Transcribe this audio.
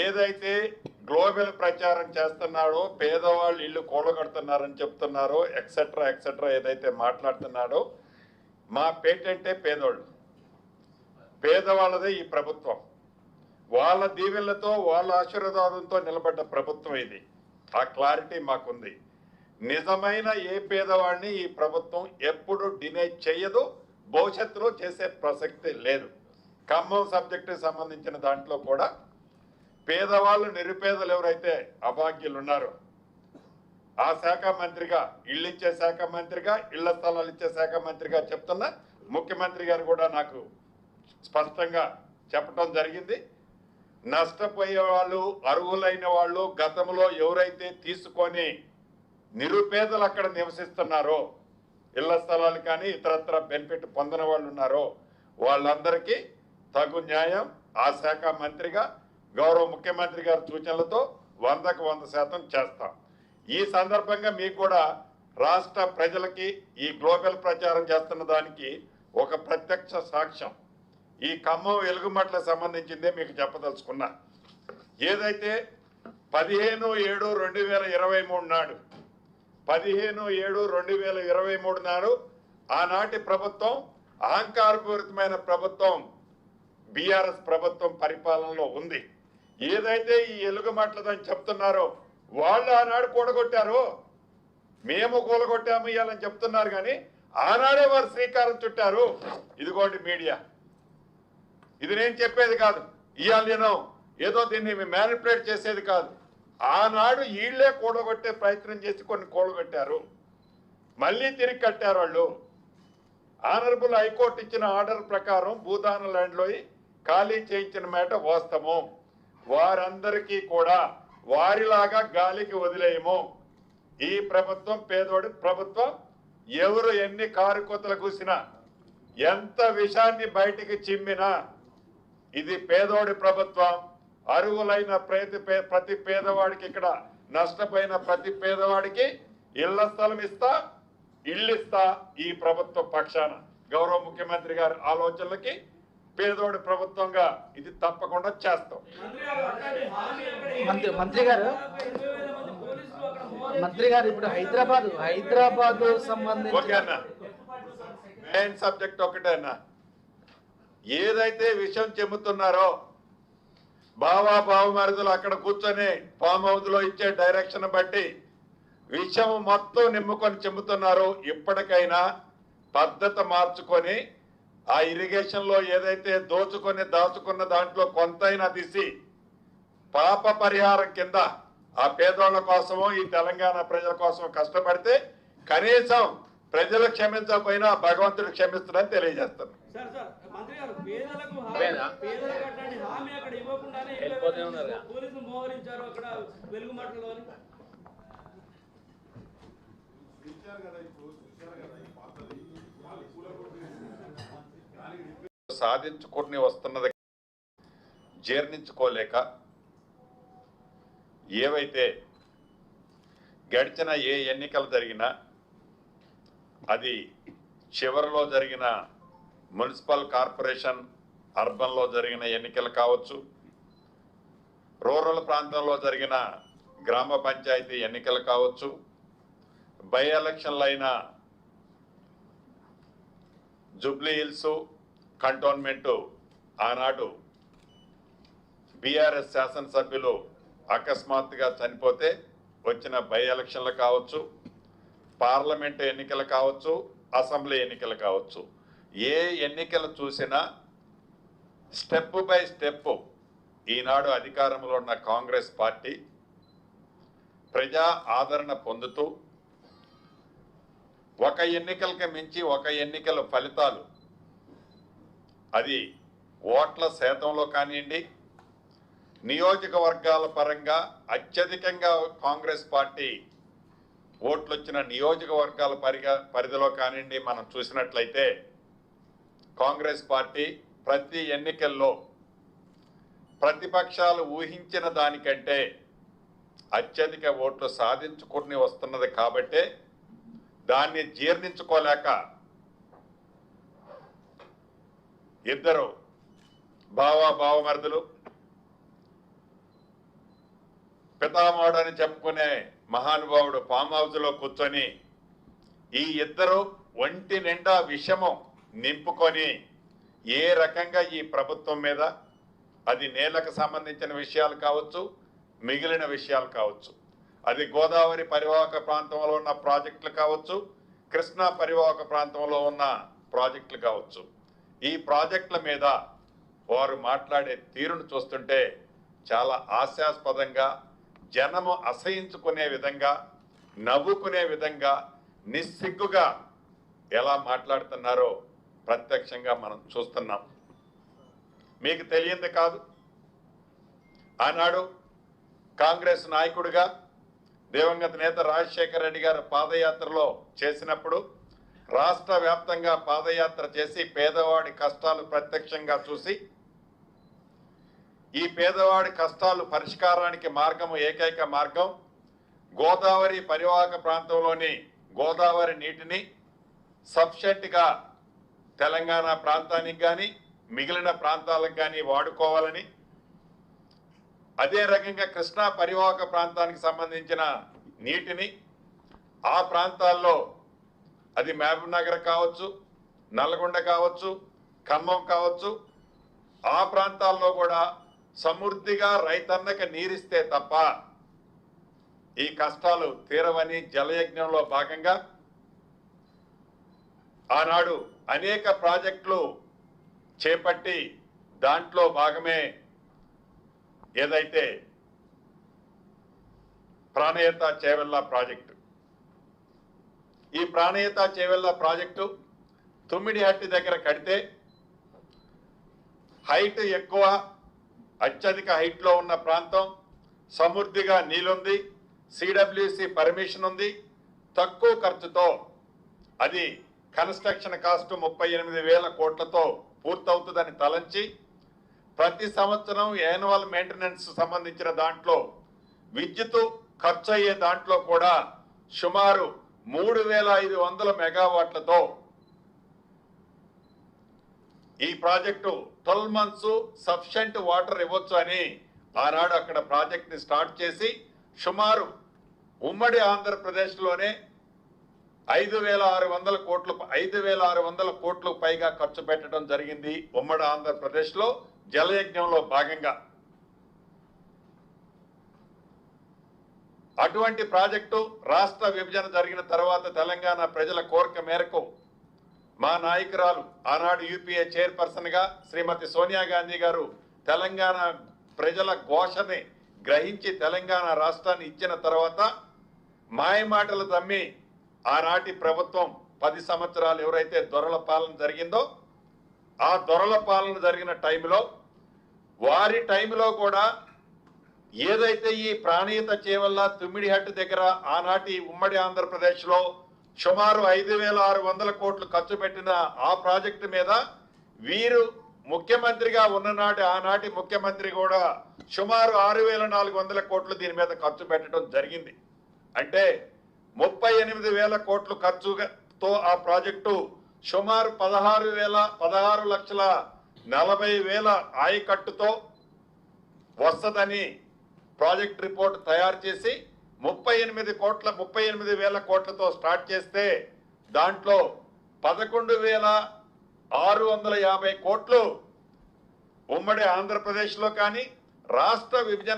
ఏదైతే గ్లోబల్ ప్రచారం చేస్తున్నాడో, పేదవాళ్ళు ఇల్లు కూలగొడుతున్నారని చెప్తున్నారో, ఎక్సెట్రా ఎక్సెట్రా ఏదైతే మాట్లాడుతున్నాడో, మా పేటెంటే పేదోళ్ళు, పేదవాళ్ళదే ఈ ప్రభుత్వం. వాళ్ళ దీవెనలతో, వాళ్ళ ఆశీర్వాదంతో నిలబడ్డ ప్రభుత్వం ఇది. ఆ క్లారిటీ మాకుంది. నిజమైన ఏ పేదవాడిని ఈ ప్రభుత్వం ఎప్పుడు డినై చేయదు, భవిష్యత్తులో చేసే ప్రసక్తి లేదు. ఖమ్మం సబ్జెక్టుకి సంబంధించిన దాంట్లో కూడా పేదవాళ్ళు, నిరుపేదలు ఎవరైతే అభాగ్యులు ఉన్నారో, ఆ శాఖ మంత్రిగా, ఇళ్ళు ఇచ్చే శాఖ మంత్రిగా, ఇళ్ల స్థలాలు ఇచ్చే శాఖ మంత్రిగా చెప్తున్న ముఖ్యమంత్రి గారు కూడా నాకు స్పష్టంగా చెప్పడం జరిగింది. నష్టపోయే వాళ్ళు, అర్హులైన వాళ్ళు, గతంలో ఎవరైతే తీసుకొని నిరుపేదలు అక్కడ నివసిస్తున్నారో, ఇళ్ల స్థలాలు కానీ ఇతరత్ర బెనిఫిట్ పొందిన వాళ్ళు ఉన్నారో, వాళ్ళందరికీ తగు న్యాయం ఆ శాఖ మంత్రిగా గౌరవ ముఖ్యమంత్రి గారి సూచనలతో 100కు 100% చేస్తాం. ఈ సందర్భంగా మీకు కూడా రాష్ట్ర ప్రజలకి ఈ గ్లోబల్ ప్రచారం చేస్తున్న దానికి ఒక ప్రత్యక్ష సాక్ష్యం ఈ ఖమ్మం వెలుగుమట్లకు సంబంధించిందే మీకు చెప్పదలుచుకున్నా. ఏదైతే 15/7/2023 నాడు 15/7/2023 నాడు ఆనాటి ప్రభుత్వం, అహంకారపూరితమైన ప్రభుత్వం, బీఆర్ఎస్ ప్రభుత్వం పరిపాలనలో ఉంది. ఏదైతే ఈ ఎలుగుమట్లదని చెప్తున్నారో వాళ్ళు ఆనాడు కూడగొట్టారో, మేము కూలగొట్టాము ఇవ్వాలని చెప్తున్నారు, కానీ ఆనాడే వారు శ్రీకారం చుట్టారు. ఇదిగోండి మీడియా, ఇది నేను చెప్పేది కాదు, ఇవాళ నేను ఏదో దీన్ని మ్యానిపులేట్ చేసేది కాదు. ఆనాడు వీళ్లే కూడగొట్టే ప్రయత్నం చేసి కొన్ని కూడగొట్టారు, మళ్ళీ తిరిగి కట్టారు వాళ్ళు. ఆనరబుల్ హైకోర్టు ఇచ్చిన ఆర్డర్ ప్రకారం భూదాన ల్యాండ్లో ఖాళీ చేయించిన మాట వాస్తవం. వారందరికీ కూడా వారిలాగా గాలికి వదిలేయము. ఈ ప్రభుత్వం పేదోడి ప్రభుత్వం. ఎవరు ఎన్ని కారుకోతలు కూసినా, ఎంత విషాన్ని బయటికి చిమ్మినా, ఇది పేదోడి ప్రభుత్వం. అర్హులైన ప్రతి పేదవాడికి, ఇక్కడ నష్టపోయిన ప్రతి పేదవాడికి ఇళ్ల స్థలం ఇస్తా, ఇల్లు ఇస్తా. ఈ ప్రభుత్వ పక్షాన గౌరవ ముఖ్యమంత్రి గారి ఆలోచనలకి పేదోడి ప్రభుత్వంగా ఇది తప్పకుండా చేస్తాం. మంత్రి గారు ఇప్పుడు హైదరాబాద్ సంబంధించి మెయిన్ సబ్జెక్ట్ ఒకటే అన్న. ఏదైతే విషయం చెబుతున్నారో బావమరుదులు అక్కడ కూర్చొని ఫామ్ హౌస్ లో ఇచ్చే డైరెక్షన్ బట్టి విషయం మొత్తం నిమ్ముకొని చెబుతున్నారు. ఇప్పటికైనా పద్ధతి మార్చుకొని ఆ ఇరిగేషన్ లో ఏదైతే దాచుకున్న దాంట్లో కొంతైనా తీసి పాప పరిహారం కింద ఆ పేదోళ్ల కోసము, ఈ తెలంగాణ ప్రజల కోసం కష్టపడితే కనీసం ప్రజలు క్షమించకపోయినా భగవంతుడు క్షమిస్తాడని తెలియజేస్తాను. సాధించుకుని వస్తున్నది జీర్ణించుకోలేక, ఏవైతే గడిచిన ఏ ఎన్నికలు జరిగినా, అది చివరిలో జరిగిన మున్సిపల్ కార్పొరేషన్, అర్బన్లో జరిగిన ఎన్నికలు కావచ్చు, రూరల్ ప్రాంతంలో జరిగిన గ్రామ పంచాయతీ ఎన్నికలు కావచ్చు, బై ఎలక్షన్లు అయిన జూబ్లీ హిల్స్ కంటోన్మెంటు, ఆనాడు బీఆర్ఎస్ శాసనసభ్యులు అకస్మాత్తుగా చనిపోతే వచ్చిన బై ఎలక్షన్లు కావచ్చు, పార్లమెంటు ఎన్నికలు కావచ్చు, అసెంబ్లీ ఎన్నికలు కావచ్చు, ఏ ఎన్నికలు చూసినా స్టెప్ బై స్టెప్ ఈనాడు అధికారంలో ఉన్న కాంగ్రెస్ పార్టీ ప్రజా ఆదరణ పొందుతూ ఒక ఎన్నికలకి మించి ఒక ఎన్నికల ఫలితాలు, అది ఓట్ల శాతంలో కానివ్వండి, నియోజకవర్గాల పరంగా అత్యధికంగా కాంగ్రెస్ పార్టీ ఓట్లు వచ్చిన నియోజకవర్గాల పరిధిలో కానివ్వండి, మనం చూసినట్లయితే కాంగ్రెస్ పార్టీ ప్రతి ఎన్నికల్లో ప్రతిపక్షాలు ఊహించిన దానికంటే అత్యధిక ఓట్లు సాధించుకుని వస్తున్నది. కాబట్టే దాన్ని జీర్ణించుకోలేక ఇద్దరు బావమరుదులు పితామహుడు అని చెప్పుకునే మహానుభావుడు ఫామ్ హౌస్ లో కూర్చొని ఈ ఇద్దరు ఒంటి నిండా విషము నింపుకొని ఏ రకంగా ఈ ప్రభుత్వం మీద, అది నేలకు సంబంధించిన విషయాలు కావచ్చు, మిగిలిన విషయాలు కావచ్చు, అది గోదావరి పరివాహక ప్రాంతంలో ఉన్న ప్రాజెక్టులు కావచ్చు, కృష్ణా పరివాహక ప్రాంతంలో ఉన్న ప్రాజెక్టులు కావచ్చు, ఈ ప్రాజెక్టుల మీద వారు మాట్లాడే తీరును చూస్తుంటే చాలా హాస్యాస్పదంగా, జనము అసహించుకునే విధంగా, నవ్వుకునే విధంగా, నిస్సిగ్గుగా ఎలా మాట్లాడుతున్నారో ప్రత్యక్షంగా మనం చూస్తున్నాం. మీకు తెలియంది కాదు, ఆనాడు కాంగ్రెస్ నాయకుడిగా దివంగత నేత రాజశేఖర రెడ్డి గారు పాదయాత్రలో చేసినప్పుడు రాష్ట్ర వ్యాప్తంగా పాదయాత్ర చేసి పేదవాడి కష్టాలు ప్రత్యక్షంగా చూసి, ఈ పేదవాడి కష్టాలు పరిష్కారానికి మార్గము, ఏకైక మార్గం గోదావరి పరివాహక ప్రాంతంలోని గోదావరి నీటిని సఫిషియెంట్గా తెలంగాణ ప్రాంతానికి కానీ మిగిలిన ప్రాంతాలకు కానీ వాడుకోవాలని, అదే రకంగా కృష్ణా పరివాహక ప్రాంతానికి సంబంధించిన నీటిని ఆ ప్రాంతాల్లో, అది మహబూబ్ నగర్ కావచ్చు, నల్గొండ కావచ్చు, ఖమ్మం కావచ్చు, ఆ ప్రాంతాల్లో కూడా సమృద్ధిగా రైతన్నకి నీరిస్తే తప్ప ఈ కష్టాలు తీరవని జలయజ్ఞంలో భాగంగా ఆనాడు అనేక ప్రాజెక్టులు చేపట్టి దాంట్లో భాగమే ఏదైతే ప్రాణహిత చేవెళ్ళ ప్రాజెక్టు. ఈ ప్రాణహిత చేవెళ్ళ ప్రాజెక్టు తుమ్మిడిహట్టి దగ్గర కడితే హైట్ ఎక్కువ, అత్యధిక హైట్లో ఉన్న ప్రాంతం, సమృద్ధిగా నీళ్ళుంది, సిడబ్ల్యూసి పర్మిషన్ ఉంది, తక్కువ ఖర్చుతో అది కన్స్ట్రక్షన్ కాస్ట్ 38,000 కోట్లతో పూర్తవుతుందని తలంచి ప్రతి సంవత్సరం యాన్యువల్ మెయింటెనెన్స్ సంబంధించిన దాంట్లో విద్యుత్ ఖర్చు అయ్యే దాంట్లో కూడా సుమారు 3,500 మెగావాట్లతో ఈ ప్రాజెక్టు 12 months సఫిషియెంట్ వాటర్ ఇవ్వచ్చు అని ఆనాడు అక్కడ ప్రాజెక్ట్ ని స్టార్ట్ చేసి సుమారు ఉమ్మడి ఆంధ్రప్రదేశ్లోనే 5,600 కోట్లు పైగా ఖర్చు పెట్టడం జరిగింది ఉమ్మడి ఆంధ్రప్రదేశ్లో జలయజ్ఞంలో భాగంగా. అటువంటి ప్రాజెక్టు రాష్ట్ర విభజన జరిగిన తర్వాత తెలంగాణ ప్రజల కోరిక మేరకు మా నాయకురాలు ఆనాడు యూపీఏ చైర్పర్సన్ గా శ్రీమతి సోనియా గాంధీ గారు తెలంగాణ ప్రజల ఘోషని గ్రహించి తెలంగాణ రాష్ట్రాన్ని ఇచ్చిన తర్వాత మాయమాటలు తమ్మి ఆనాటి ప్రభుత్వం 10 సంవత్సరాలు ఎవరైతే దొరల పాలన జరిగిందో ఆ దొరల పాలన జరిగిన టైంలో, వారి టైంలో కూడా ఏదైతే ఈ ప్రాణహిత చేవెళ్ళ తుమ్మిడిహట్టు దగ్గర ఆనాటి ఉమ్మడి ఆంధ్రప్రదేశ్లో సుమారు 5,600 కోట్లు ఖర్చు పెట్టిన ఆ ప్రాజెక్టు మీద వీరు ముఖ్యమంత్రిగా ఉన్ననాటి ఆనాటి ముఖ్యమంత్రి కూడా సుమారు 6,400 కోట్లు దీని మీద ఖర్చు పెట్టడం జరిగింది. అంటే 38,000 కోట్లు ఖర్చుతో ఆ ప్రాజెక్టు సుమారు 16,40,000 ఆయకట్టుతో వస్తదని ప్రాజెక్ట్ రిపోర్ట్ తయారు చేసి 38,000 కోట్లతో స్టార్ట్ చేస్తే దాంట్లో 11,650 కోట్లు ఉమ్మడి ఆంధ్రప్రదేశ్లో కానీ రాష్ట్ర విభజన